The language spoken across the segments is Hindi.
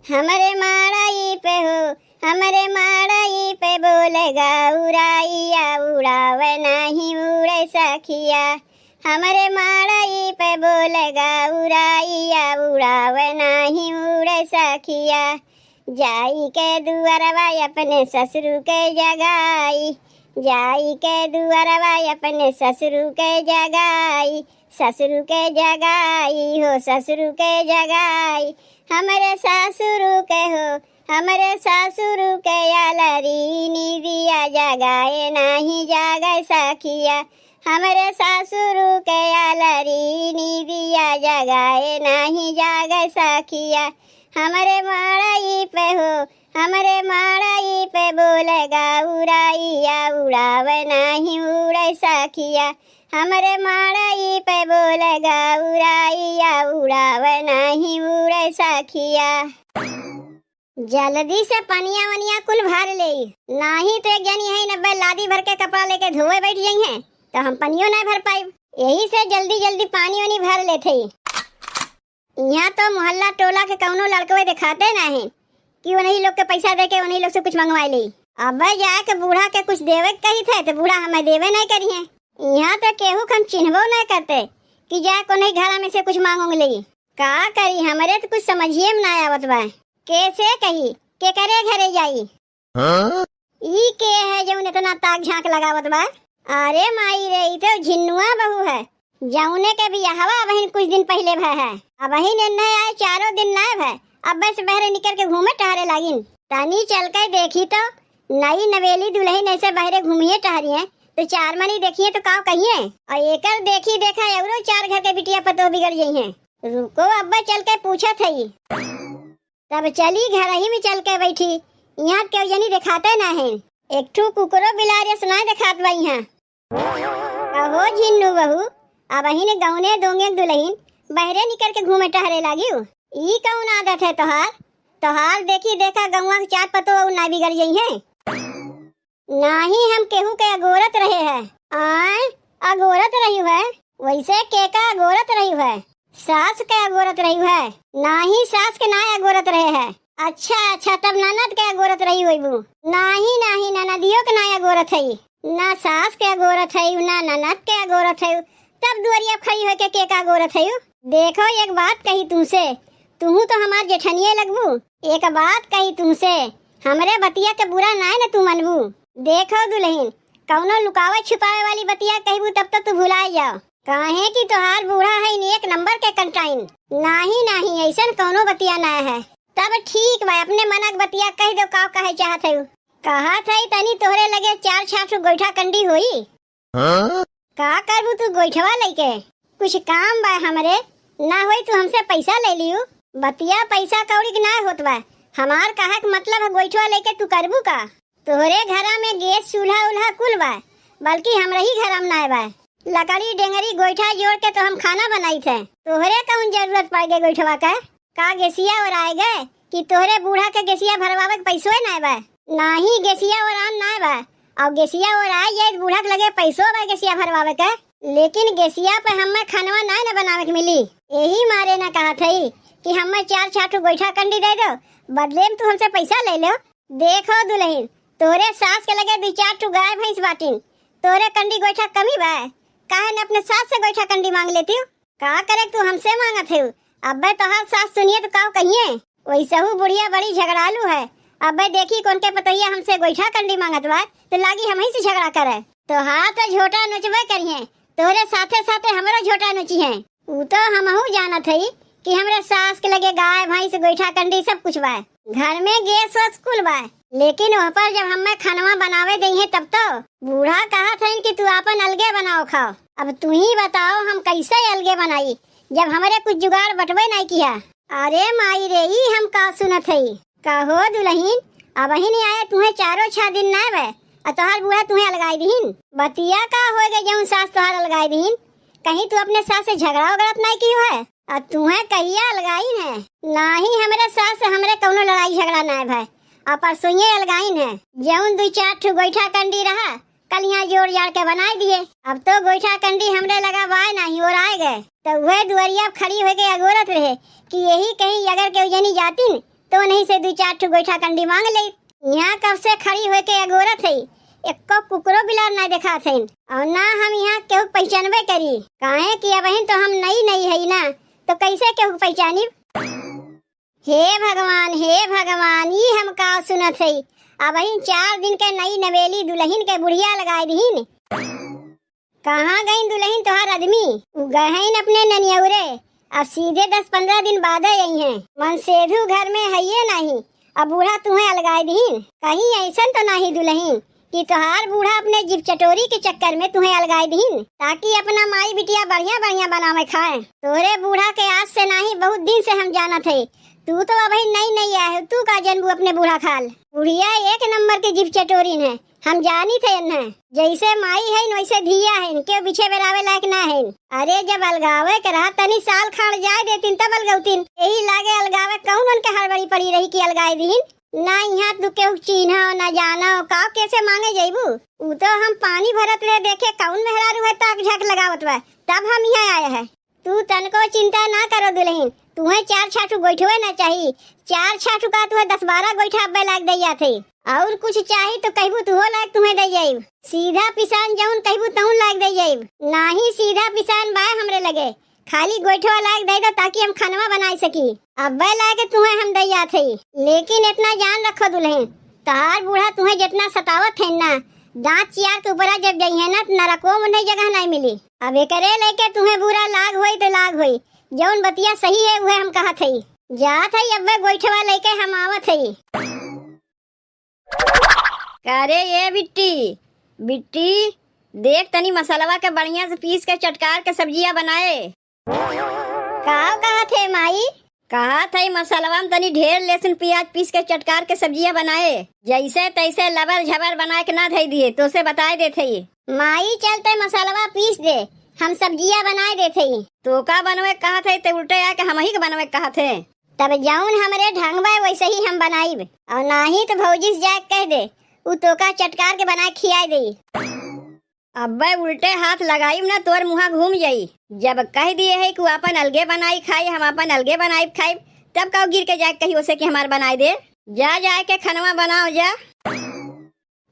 हमरे माड़ाई पे हो, हमरे माड़ाई पे बोलेगा उड़ाइया, उड़ावे नहीं उड़े सखिया। हमरे माड़ाई पे बोलेगा उड़ाइया, उड़ावे नहीं उड़े सखिया। जाई के दुआरवा अपने ससुर के जगाई, जाई के दुआरवा अपने ससुर के जगाई, ससुर के जगाई हो, ससुर के जगाई। हमरे सासुर के हो, हमरे सासुर के आलरी निदिया, जगाए नहीं जागे सखिया। हमरे सासुर के आलरी निदिया, जगाए नहीं जागे सखिया। हमरे माड़ाई पे हो, हमरे माड़ाई पे बोलेगा उड़ाइया, उड़ावे नहीं उड़े सखिया। हमरे माड़ाई पे बोलेगा उड़ाइया, उड़ावे नहीं उड़े सखिया। जल्दी से पनिया वनिया कुल भर ले, नहीं तो एक जनी है 90 लादी भर के कपड़ा लेके धोए बैठ जाई हैं, तो हम पनियो नहीं भर पाई। यही से जल्दी जल्दी पानी वानी भर लेते। यहाँ तो मोहल्ला टोला के कौनो लड़कवे दिखाते नहीं कि उन्हीं लोग के पैसा दे के उन्हीं लोग से कुछ मंगवा ली। अब जाए के बूढ़ा के कुछ देवे कही थे तो बूढ़ा हमें देवे नहीं करी है। यहाँ तो केहू हम चिन्हबो नहीं करते कि जाए को नहीं घर में से कुछ मांगोंग ली। का करी, हमारे तो कुछ समझिए में ना आवत बा। कैसे कही के करे घरे जाई? ई के है जो इतना ताक झांक लगावत बा? अरे माई रे, ई तो झिन्नुआ बहू है, जौने के बियाहवा वही कुछ दिन पहले भय है। अब वही निर्णय आए 4 दिन लाए है। अब बस बहरे निकल के घूमे टहरे लागिन। तनी चल के देखी तो नई नवेली दुल्हन ऐसे बहरे घूमिए टहरी है, तो 4 मनी देखिए तो का कहिए। और एकर देखी देखा एवरो 4 घर के बिटिया पतो बिगड़ गई हैं। रुको अब्बा चल के पूछा थी, तब चली घर ही में चल के बैठी। यहाँ क्यों जनी दिखाते ना है, एक ठू कुकरो बिलारिया सुनाए दिखात बाई हैं। कहो झिन्नू बहू, अब ही ने गौने दोंगे दुल्हन बहरे निकल के घूमे टहरे लागी। ई कौन आदत है तोहार? तोहार देखी देखा गौवा के 4 पतो और ना बिगड़ गई है। नाही हम केहू के अगोरत रहे है। आय अगोरत रही है, वैसे के का अगोरत रही है? सास के अगोरत रही है? नाही सास के ना अगोरत रहे है। अच्छा अच्छा, तब ननद के अगोरत रही हुई बू? नाही नाही, ननदियों के ना अगोरत है, ना सास के अगोरत है ना ननद के अगोरत है। तब दुआरिया खड़ी हो के का अगोरत है? देखो एक बात कही तुमसे, तू तो हमार जेठनिए लगबू। एक बात कही तुमसे, हमरे बतिया के बुरा ना है ना तू मनबू। देखो दुल्हन, कौनो लुकावे छुपावे वाली बतिया कहबू तब तो तू भुला जाओ, काहे कि तोहार बूढ़ा है 1 नंबर के कंटाइन। नाही नाही, ऐसा कौनो बतिया ना है। तब ठीक बा, अपने मनक बतिया कह दो का कहे चाहत है। कहा था तनी तोहरे लगे 4 छाठ गोईठा कंडी होई। का करबू तू गोईठवा लेके? कुछ काम बा हमरे, ना होई तू हमसे पैसा ले लियो। बतिया पैसा कौड़ी के ना होत बा, हमार कहा के मतलब है गोईठवा लेके तू करबू का? तोहरे घरा में गैस चूल्हा उल्हा कुल बा, बल्कि हमरा ही घर में ना बा। लकड़ी डेंगरी गोईठा जोड़ के तो हम खाना बनाई थे। तोहरे कौन जरूरत पड़ गई गोईठवा का गैसिया और आए गए कि तोहरे बूढ़ा के गैसिया भरवावे के पैसो ना बा? नाही गैसिया और आन ना बा, और गैसिया और आए जाए बूढ़ा के लगे पैसो बा गैसिया भरवावे के, लेकिन गैसिया पे हमें खानवा ना बनावे के मिली। यही मारे ना कहा थी कि हमें 4 छाठू गोईठा कंडी दे दो, बदले में तू हमसे पैसा ले लो। देखो दुल्हन, तोरे सास के लगे 2-4 ठू गाय भैंस बाटिन, तोरे कंडी गोईठा कमी बा, काहे न अपने सास से गोईठा कंडी मांग लेती हूँ? का करे तू हमसे मांगत है? अबे तोहार सास सुनिए तो का कहिए, वैसे हूँ बुढ़िया बड़ी झगड़ालू है। अबे देखी कौन के पतैया हमसे गोईठा कंडी मांगत बा, तो लागी हम ही से झगड़ा करे। तो हाँ तो झोटा नोचबे करिए, तोरे साथे साथे हमरो झोटा नोची है। ऊ तो हमहू जानत है कि हमरे सास के लगे गाय भैंस गोईठा कंडी सब कुछ बा, घर में गैस वैस कुल बा, लेकिन वहाँ पर जब हमें खानवा बनावे दे हैं तब तो बूढ़ा कहा था कि तू अपन अलगे बनाओ खाओ। अब तू ही बताओ हम कैसे अलगे बनाई जब हमारे कुछ जुगाड़ बटवे नहीं किया। अरे माई रे, ई हम का सुनत है? कहो दुल्हन, अब ही नहीं आया तुम्हें 4-6 दिन ना बे, और तोहार बूढ़ा तुम्हें अलगाई दीन। बतिया का हो गए जौन सास तोहार अलगाई दीन? कहीं तू अपने सास से झगड़ा वगड़त नहीं की है? और तुम्हें कहिया अलगाई है? नाही हमारे सास से हमरे कौनो लड़ाई झगड़ा ना है भाई, और परसों अलगाइन है। जौन 2-4 ठू गोईठा कंडी रहा कल यहाँ जोड़ जाड़ के बनाए दिए। अब तो गोईठा कंडी हमरे लगा बाय नहीं और आए गए, तो वह दुआरिया खड़ी हो के अगोरत रहे कि यही कहीं अगर के उजनी जाती तो नहीं से 2-4 ठो गोईठा कंडी मांग ले। यहाँ कब से खड़ी हो के अगोरत है, एको कुकरो बिलार ना देखा थे और ना हम यहाँ केहू पहचानबे करी। काहे कि अब तो हम नई है ना, तो कैसे केहू पहचानी। हे भगवान ये हम का सुनत है। अब 4 दिन के नई नवेली दुल्हन के बुढ़िया लगाए दीन। कहाँ गई दुल्हन तोहार आदमी? गए अपने ननियौरे, अब सीधे 10-15 दिन बाद आई हैं। मन सेधु घर में है ये नहीं, अब बूढ़ा तुम्हें अलगाए दीन। कहीं ऐसा तो नहीं दुल्हन कि तोहार बूढ़ा अपने जीप चटोरी के चक्कर में तुम्हें अलगाए दीन, ताकि अपना माई बिटिया बढ़िया बढ़िया बनावे खाए। तोरे बूढ़ा के आज से नहीं बहुत दिन से हम जाना थे। तू तो अभी नई आया, तू का जनबू अपने बूढ़ा खाल। बुढ़िया 1 नंबर की जीप चटोरी है, हम जानी थे इन्हें। जैसे माई है वैसे धिया है, इनके पीछे बेरावे लायक ना है। अरे जब अलगावे के रहा तनी साल खाड़ जाए देतीन तब अलगौतीन। यही लागे अलगावे कौन उनके हड़बड़ी पड़ी रही कि अलगाए दीन। ना यहाँ तू केहू चिन्ह ना जानो का कैसे मांगे जाइबू। ऊ तो हम पानी भरत रहे देखे कौन मेहरारू है ताक झक लगावत बा, तब हम यहाँ आए हैं। तू तनको चिंता ना करो दुल्हन, तुम्हें 4 छाटू गोइठवे ना चाहिए। 4 छाटू का तुम्हें 10-12 गोइठा अब्बे लाग दैया थे। और कुछ चाहिए तो कहबू तुहो लाग तुम्हें दे जाइब। सीधा पिसान जौन कहबू तहुन लाग दे जाइब। नाही सीधा पिसान बाय हमरे लगे, खाली गोइठवा लाग दे दो ताकि हम खानवा बनाई सकी। अब्बे लागे तुम्हें हम दैया थे। लेकिन इतना जान रखो दुल्हन, तहार बूढ़ा तुम्हें जितना सतावत है ना, दांत चियार के ऊपर जब गई है ना नरको में जगह नहीं मिली। अब एकरे लेके तुम्हें बुरा लाग होई तो लाग होई, जौन बतिया सही है वह हम कहा थई। जात है अब्बे गोइठवा लेके हम आवत है। अरे ये बिट्टी देख तनी मसालवा के बढ़िया से पीस के चटकार के सब्जियां बनाए। कहा थे माई? कहा था मसालवा में तनी ढेर लहसुन प्याज पीस के चटकार के सब्जियां बनाए। जैसे तैसे लबर झबर बना के ना धई दिए तो से बताए दे थे। माई चलते मसालवा पीस दे, हम सब्जियां बनाए दे थे। तो का बनवे कहा थे ते उल्टे आके हम ही के बनवे कहा थे। तब जौन हमरे ढंग बा वैसे ही हम बनाईब, और नाही तो भौजी से जाके कह दे उ तो का चटकार के बना खियाई दे। अब्बे उल्टे हाथ लगाई ना तोर मुहा घूम जाई। जब कह दिए है कि अपन अलगे बनाई खाई, हम अपन अलगे बनाई खाई, तब का गिर के जाके कही उसे कि हमार बनाई दे। जा के खनवा बनाओ जा।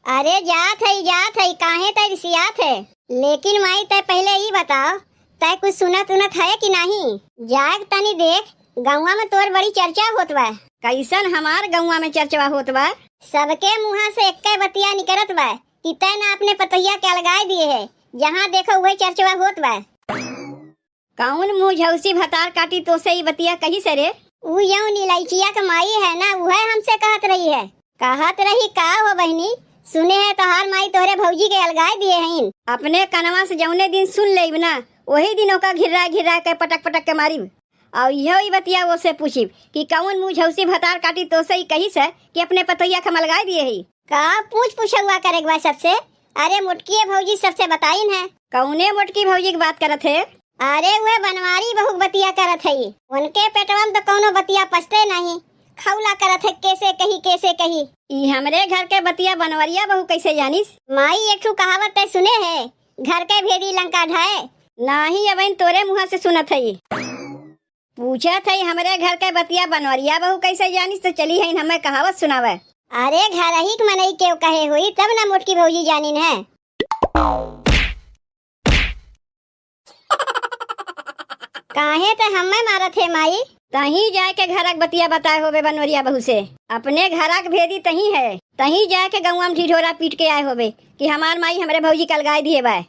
अरे जात है काहे तय सियात है। लेकिन माई तय पहले ही बताओ तय कुछ सुनत है कि नहीं। जाग तनी देख, गौवा में तोर बड़ी चर्चा होत बा। कैसन हमार गौवा में चर्चा होत बा? सबके मुँह से एक बतिया निकलत बा कि तय ना अपने पतैया के अलगाए दिए है। जहाँ देखो वही चर्चा होत बा। कौन मुँह झौसी भतार काटी तो से ही बतिया कही से रे? ऊ यौ नीलैचिया के माई है ना, वह हमसे कहत रही है। कहत रही का हो बहनी, सुने है तोहार माई तोहरे भौजी के अलगाए दिए हैं। अपने कनवा से जौने दिन सुन लेब ना वही दिन ओका घिरा के पटक के मारिब। और यही बतिया वो से पूछिब कि कौन मुँह झौसी भतार काटी तो से ही कही से कि अपने पतैया के अलगाए दिए है। का पूछ हुआ करेगा सबसे? अरे मुटकी भौजी सबसे बताई है। कौने मुटकी भौजी की बात करत है? अरे वह बनवारी बहु बतिया करत है। उनके पेटवा में तो कौनो बतिया पचते नहीं, खौला करत है कैसे कही। ई हमरे घर के बतिया बनवरिया बहु कैसे जानिस? माई एक ठू कहावत है सुने है, घर के भेदी लंका ढाए। नहीं अब तोरे मुँह से सुनत है। पूछा था हमरे घर के बतिया बनवरिया बहु कैसे जानिस, तो चली है हमें कहावत सुनावे। अरे घर ही मनई क्यों कहे हुई तब ना मोटकी भौजी जानिन है। काहे तो हमें मारत है माई? तही जाए के घरक बतिया बताए होवे बनवरिया बहू से। अपने घरक भेदी तही है, तही जाए के गौवा में ढिढोरा पीट के आए होवे कि हमार माई हमरे भौजी के अलगाए दिए बा।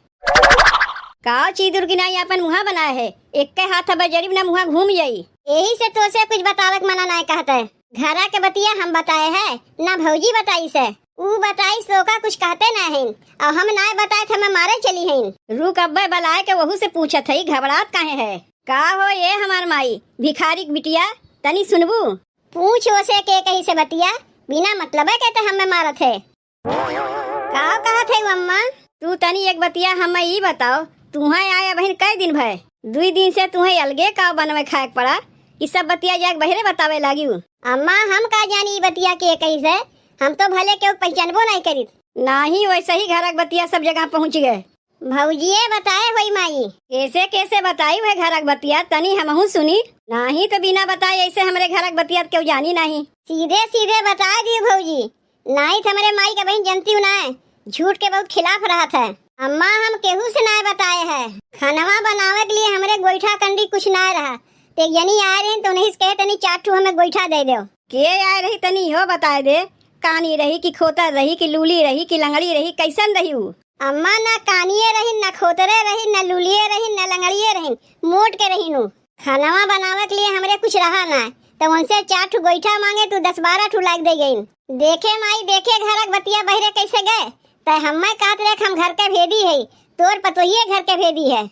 का चीज उर्गिनाई अपन मुहा बनाए है, एक के हाथ अब जरीब ना मुहा घूम जाई। यही से तो से कुछ बतावक मना नहीं कहता है। घरा के बतिया हम बताए है ना भौजी बताई से। ऊ बताई सो का कुछ कहते ना है, और हम ना बताए थे मैं मारे चली है। रुक अब्बे बलाए के वहू से पूछत है घबरात काहे है। का हो ये हमार माई भिखारी बिटिया तनी सुनबू? पूछ ओसे के कहीं से बतिया बिना मतलब है कहते हमें मारत है। का कहत है अम्मा? तू तनी एक बतिया हमें ई बताओ, तुम्हें आया बहन कई दिन भय? 2 दिन से तुम्हें अलगे का बनवे खाए पड़ा, ई सब बतिया जाके बहरे बतावे लागी। अम्मा हम का जानी बतिया के कहीं से, हम तो भले के पहचानबो नहीं करी। ना ही वैसे ही घरक बतिया सब जगह पहुँच गए। भौजिए बताए होई माई। कैसे कैसे बताई हुए घरक बतिया तनी हमहू सुनी। नहीं तो बिना बताए ऐसे हमारे घरक बतिया क्यों जानी नहीं। सीधे सीधे बता दिए भौजी, नहीं तो हमारे माई का बहन जनती ना है, झूठ के बहुत खिलाफ रहा था। अम्मा हम केहू से ना बताए है। खानवा बनावे के लिए हमरे गोईठा कंडी कुछ ना रहा, ते जनी आए रहे तो नहीं कहे तनी 4 ठू हमें गोईठा दे दो। के आए रही तनी हो बताए दे। कानी रही कि खोतर रही कि लूली रही कि लंगड़ी रही, कैसन रही ऊ? अम्मा ना कानिए रही, ना खोतरे रही, ना लुलिए रही, ना लंगड़िए रही, मोट के रही नु। खानवा बनावे के लिए हमरे कुछ रहा ना, तो उनसे 4 ठू गोईठा मांगे तो 10-12 ठू लाग दे गई। देखे माई देखे घरक बतिया बहरे कैसे गए, तो हमें कहत रहे हम घर के भेदी है, तोर पतोहिए घर के भेदी है।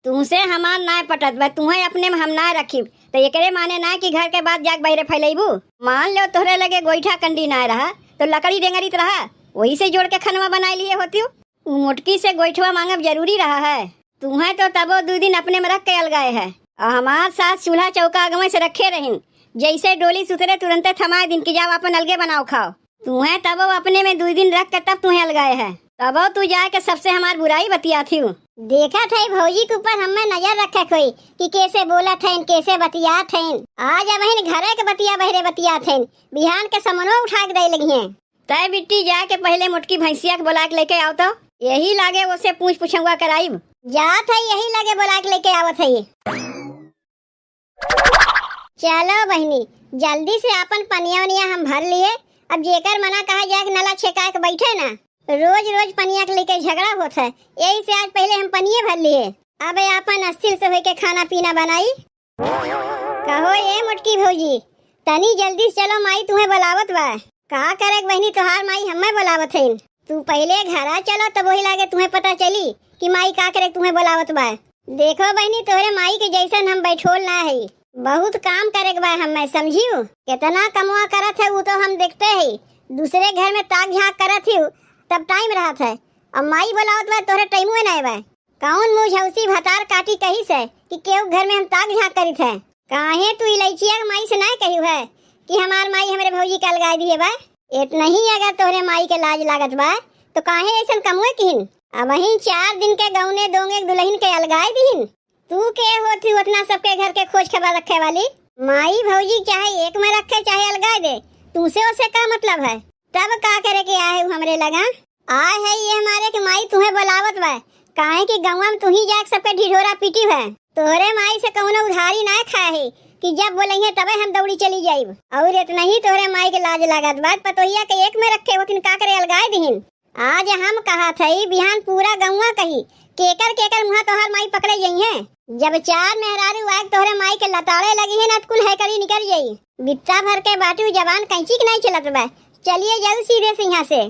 तुमसे हमार ना पटत बा, तुम्हें अपने में हम ना रखी तो एकरे माने ना कि घर के बाद जाके बहरे फैलेबू। मान लो तोहरे लगे गोईठा कंडी ना रहा तो लकड़ी डेंगरी रहा, वही से जोड़ के खनवा बना लिए होती। मुटकी से गोईठवा मांगब जरूरी रहा है। तुम्हें तो तबो 2 दिन अपने में रख के अलगाए है, और हमार साथ चूल्हा चौका अगवे से रखे रहीन, जैसे डोली सुतरे तुरंते थमाए दिन की जाओ अपन अलगे बनाओ खाओ। तुम्हें तबो अपने में 2 दिन रख के तब तुम्हें अलगाए है, तबो तू जाए के सबसे हमार बुराई बतिया थी। देखा था भौजी के ऊपर हमें नजर रखे कोई कि कैसे बोला थे, कैसे बतिया थे। आज अब घरे के बतिया बहरे बतिया थे, बिहान के समनो उठा के दे लगी है। तय बिट्टी जाके पहले मुटकी भैंसिया के बुला के लेके आओ, तो यही लागे उसे पूछ पूछूंगा कराई जात है, यही लगे बुला के लेके आवत है। चलो बहनी जल्दी से अपन पनिया वनिया हम भर लिए। अब जेकर मना कहा जाए कि नला छेका के बैठे ना, रोज रोज पनिया के लेके झगड़ा होता है, यही से आज पहले हम पनिये भर लिए। अब अपन अस्थिर से होके खाना पीना बनाई। कहो ये मुटकी भौजी तनी जल्दी से चलो, माई तुम्हें बुलावत बा। कहा करे बहनी तोहार माई हमें बुलावत है, तू पहले घरा चलो तब वही लागे तुम्हें पता चली कि माई का करे तुम्हें बुलावत बा। देखो बहनी तोहरे माई के जैसन हम बैठोल ना है, बहुत काम करे के बा हमें, समझियो कितना कमवा करत है वो तो हम देखते है। दूसरे घर में ताक झाँक करत ही तब टाइम रहा था, अब माई बुलावत बा तोहरे टाइम ना बा। कौन मुँह झौसी भतार काटी कही से कि केहू घर में हम ताक झाँक करी थे। काहे तू इलायचिया माई से ना कही है कि हमार माई हमारे भौजी के अलगाए दिए बा। इतना ही अगर तोहरे माई के लाज लागत बा तो काहे ऐसा कमुए किहिन। अब वही 4 दिन के गौने दोंगे दुल्हन के अलगाए दिहिन। तू के होती उतना सबके घर के खोज खबर रखे वाली। माई भौजी चाहे एक में रखे चाहे अलगाए दे, तुमसे उसे क्या मतलब है। तब का करे के आए हमरे लगा आए है ये हमारे के माई तुम्हें बुलावत बा, काहे कि गौवा में तू ही जाके सबके ढिढोरा पीटी है। तोहरे माई से कौनो उधारी ना खाए है कि जब बोलेंगे तबे हम दौड़ी चली जाइब। और इतना ही तोहरे माई के लाज लागत बात पतोहिया के एक में रखे होतिन का करे अलगाए दिहिन। आज हम कहा थई बिहान पूरा गौवा कही केकर केकर मुहा तोहर माई पकड़े गई है। जब 4 मेहरारू आग तोहरे माई के लताड़े लगी है ना कुल है करी निकल जाई। बित्ता भर के बाटू जवान कैंची के नहीं चलत बा, चलिए जाऊ सीधे से यहाँ से।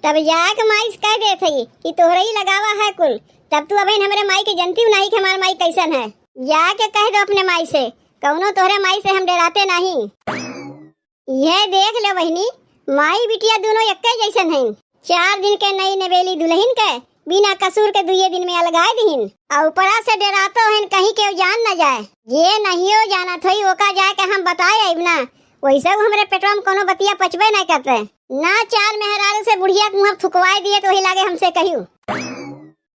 तब जाके माई से कह दे थी कि तोहरे ही लगावा है कुल, तब तू अभी हमारे माई के जनती नहीं कि हमारे माई कैसन है। जाके कह दो अपने माई से कौनो तोहरे माई से हम डराते नहीं। यह देख लो बहनी माई बिटिया दोनों एक जैसन हैं। 4 दिन के नई नवेली दुल्हन के बिना कसूर के 2 दिन में अलगाए दिहिन, और ऊपरा से डरातो हैं कहीं के जान न जाए। ये नहीं हो जाना थोई ओका जाए के हम बताए अब ना, वैसे हमारे पेटवा में कोनो बतिया पचबे नहीं करते ना। 4 मेहरारू से बुढ़िया मुँह थुकवाए दिए तो ही लागे हमसे कहियो।